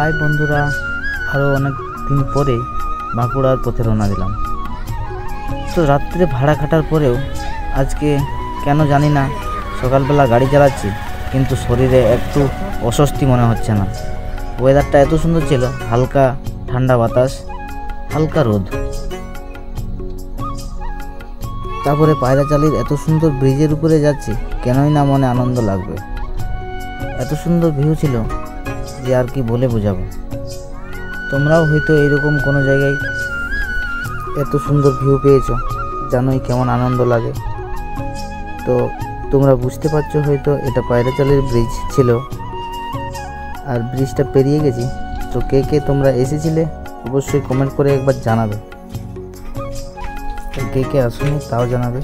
তাই বন্ধুরা আরও অনেক দিন পরে বাঁকুড়ার পথে রওনা দিলাম। তো রাত্রে ভাড়া খাটার পরেও আজকে কেন জানি না সকালবেলা গাড়ি চালাচ্ছি, কিন্তু শরীরে একটু অস্বস্তি মনে হচ্ছে না। ওয়েদারটা এত সুন্দর ছিল, হালকা ঠান্ডা বাতাস, হালকা রোদ, তারপরে পায়রাচালির এত সুন্দর ব্রিজের উপরে যাচ্ছি, কেনই না মনে আনন্দ লাগবে। এত সুন্দর ভিউ ছিল যে আর কি বলে বোঝাবো। তোমরাও হয়তো এইরকম কোনো জায়গায় এত সুন্দর ভিউ পেয়েছো, জানোই কেমন আনন্দ লাগে। তো তোমরা বুঝতে পারছো হয়তো এটা পায়রাচালির ব্রিজ ছিল, আর ব্রিজটা পেরিয়ে গেছি। তো কে কে তোমরা এসেছিলে অবশ্যই কমেন্ট করে একবার জানাবে, কে কে আসুনি তাও জানাবে।